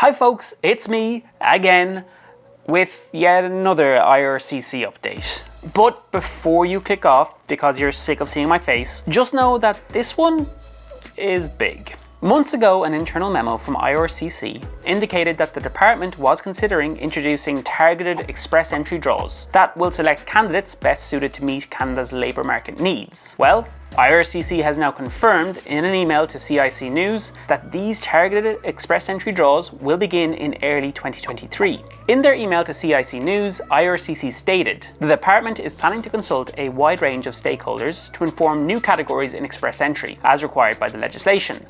Hi folks, it's me again with yet another IRCC update. But before you click off because you're sick of seeing my face, just know that this one is big. Months ago, an internal memo from IRCC indicated that the department was considering introducing targeted express entry draws that will select candidates best suited to meet Canada's labour market needs. Well, IRCC has now confirmed in an email to CIC News that these targeted express entry draws will begin in early 2023. In their email to CIC News, IRCC stated, "The department is planning to consult a wide range of stakeholders to inform new categories in express entry, as required by the legislation,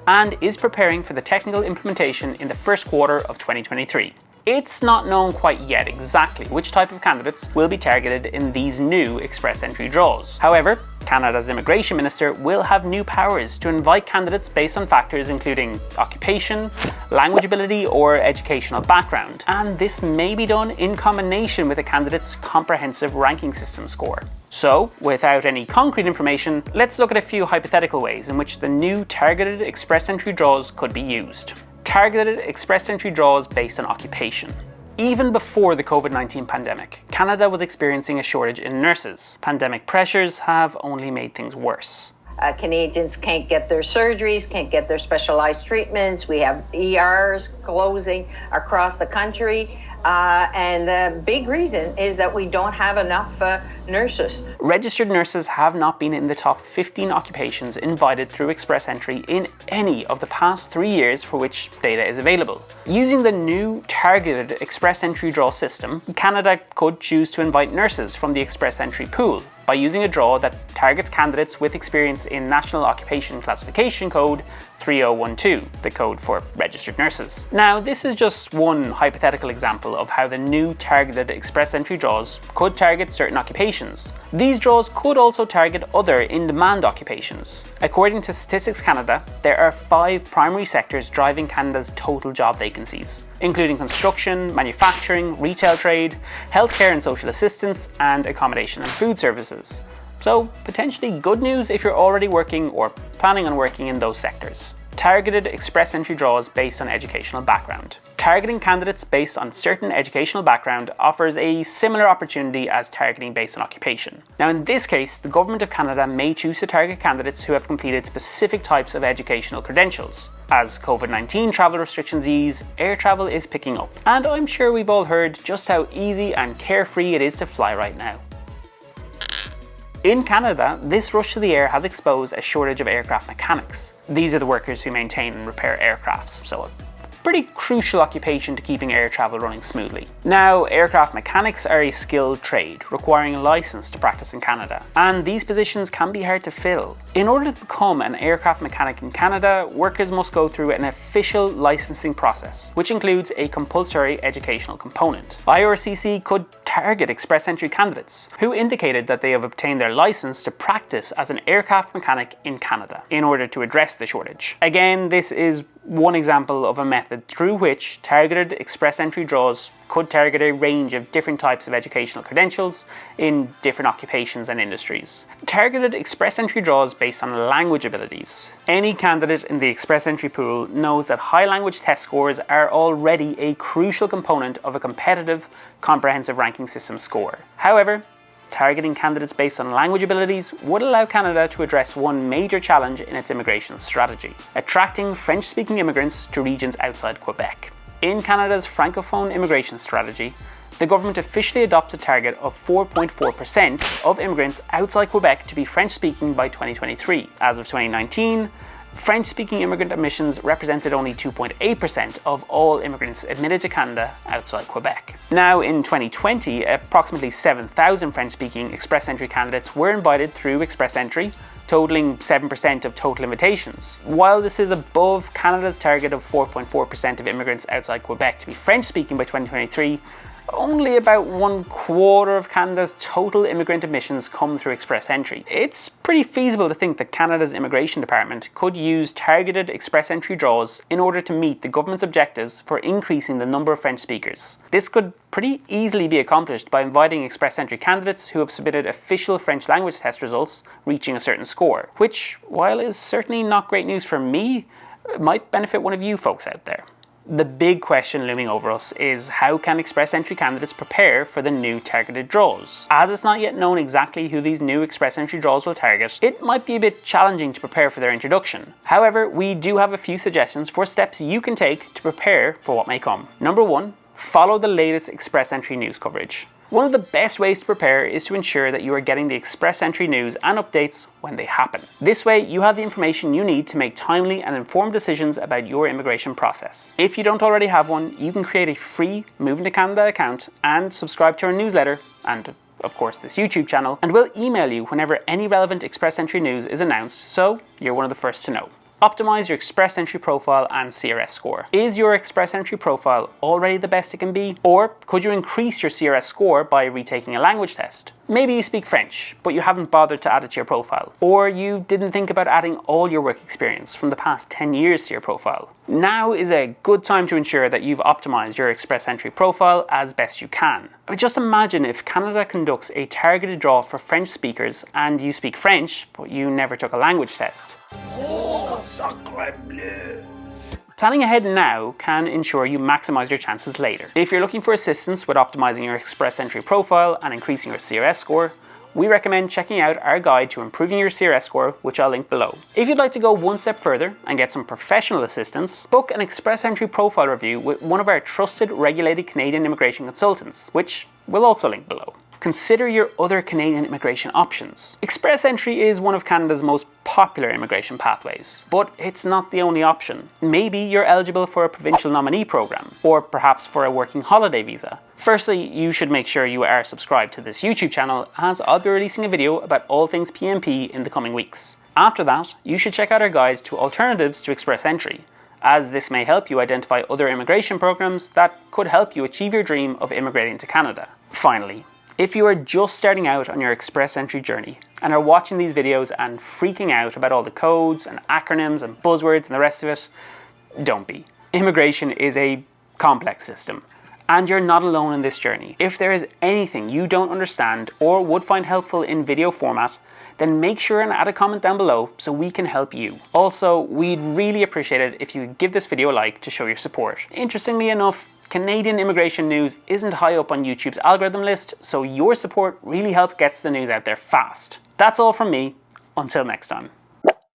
and is preparing for the technical implementation in the first quarter of 2023. It's not known quite yet exactly which type of candidates will be targeted in these new express entry draws. However, Canada's Immigration Minister will have new powers to invite candidates based on factors including occupation, language ability, or educational background, and this may be done in combination with a candidate's comprehensive ranking system score. So, without any concrete information, let's look at a few hypothetical ways in which the new targeted express entry draws could be used. Targeted express entry draws based on occupation. Even before the COVID-19 pandemic, Canada was experiencing a shortage in nurses. Pandemic pressures have only made things worse. Canadians can't get their surgeries, can't get their specialized treatments. We have ERs closing across the country. And the big reason is that we don't have enough nurses. Registered nurses have not been in the top 15 occupations invited through express entry in any of the past 3 years for which data is available. Using the new targeted express entry draw system, Canada could choose to invite nurses from the express entry pool by using a draw that targets candidates with experience in National Occupation Classification Code 3012, the code for registered nurses. Now, this is just one hypothetical example of how the new targeted express entry draws could target certain occupations. These draws could also target other in-demand occupations. According to Statistics Canada, there are 5 primary sectors driving Canada's total job vacancies, including construction, manufacturing, retail trade, healthcare and social assistance, and accommodation and food services. So, potentially good news if you're already working or planning on working in those sectors. Targeted express entry draws based on educational background. Targeting candidates based on certain educational background offers a similar opportunity as targeting based on occupation. Now, in this case, the Government of Canada may choose to target candidates who have completed specific types of educational credentials. As COVID-19 travel restrictions ease, air travel is picking up. And I'm sure we've all heard just how easy and carefree it is to fly right now. In Canada, this rush to the air has exposed a shortage of aircraft mechanics. These are the workers who maintain and repair aircrafts, so a pretty crucial occupation to keeping air travel running smoothly. Now, aircraft mechanics are a skilled trade, requiring a license to practice in Canada, and these positions can be hard to fill. In order to become an aircraft mechanic in Canada, workers must go through an official licensing process, which includes a compulsory educational component. IRCC could target express entry candidates who indicated that they have obtained their license to practice as an aircraft mechanic in Canada in order to address the shortage. Again, this is one example of a method through which targeted express entry draws could target a range of different types of educational credentials in different occupations and industries. Targeted express entry draws based on language abilities. Any candidate in the express entry pool knows that high language test scores are already a crucial component of a competitive, comprehensive ranking system score. However, targeting candidates based on language abilities would allow Canada to address one major challenge in its immigration strategy: attracting French-speaking immigrants to regions outside Quebec. In Canada's Francophone immigration strategy, the government officially adopted a target of 4.4% of immigrants outside Quebec to be French-speaking by 2023. As of 2019, French-speaking immigrant admissions represented only 2.8% of all immigrants admitted to Canada outside Quebec. Now, in 2020, approximately 7,000 French-speaking express entry candidates were invited through express entry, totaling 7% of total invitations. While this is above Canada's target of 4.4% of immigrants outside Quebec to be French-speaking by 2023, only about 1/4 of Canada's total immigrant admissions come through express entry. It's pretty feasible to think that Canada's Immigration Department could use targeted express entry draws in order to meet the government's objectives for increasing the number of French speakers. This could pretty easily be accomplished by inviting express entry candidates who have submitted official French language test results reaching a certain score, which, while is certainly not great news for me, might benefit one of you folks out there. The big question looming over us is, how can Express Entry candidates prepare for the new targeted draws? As it's not yet known exactly who these new Express Entry draws will target, it might be a bit challenging to prepare for their introduction. However, we do have a few suggestions for steps you can take to prepare for what may come. Number 1, follow the latest Express Entry news coverage. One of the best ways to prepare is to ensure that you are getting the Express Entry news and updates when they happen. This way, you have the information you need to make timely and informed decisions about your immigration process. If you don't already have one, you can create a free Moving to Canada account and subscribe to our newsletter and, of course, this YouTube channel, and we'll email you whenever any relevant Express Entry news is announced, so you're one of the first to know. Optimize your Express Entry profile and CRS score. Is your Express Entry profile already the best it can be? Or could you increase your CRS score by retaking a language test? Maybe you speak French, but you haven't bothered to add it to your profile. Or you didn't think about adding all your work experience from the past 10 years to your profile. Now is a good time to ensure that you've optimized your Express Entry profile as best you can. But just imagine if Canada conducts a targeted draw for French speakers and you speak French, but you never took a language test. Oh, sacre bleu. Planning ahead now can ensure you maximize your chances later. If you're looking for assistance with optimizing your Express Entry profile and increasing your CRS score, we recommend checking out our guide to improving your CRS score, which I'll link below. If you'd like to go one step further and get some professional assistance, book an Express Entry profile review with one of our trusted regulated Canadian immigration consultants, which we'll also link below. Consider your other Canadian immigration options. Express Entry is one of Canada's most popular immigration pathways, but it's not the only option. Maybe you're eligible for a provincial nominee program, or perhaps for a working holiday visa. Firstly, you should make sure you are subscribed to this YouTube channel, as I'll be releasing a video about all things PNP in the coming weeks. After that, you should check out our guide to alternatives to Express Entry, as this may help you identify other immigration programs that could help you achieve your dream of immigrating to Canada. Finally, if you are just starting out on your Express Entry journey and are watching these videos and freaking out about all the codes and acronyms and buzzwords and the rest of it, don't be. Immigration is a complex system, and you're not alone in this journey. If there is anything you don't understand or would find helpful in video format, then make sure and add a comment down below so we can help you. Also, we'd really appreciate it if you would give this video a like to show your support. Interestingly enough, Canadian immigration news isn't high up on YouTube's algorithm list, so your support really helps get the news out there fast. That's all from me. Until next time.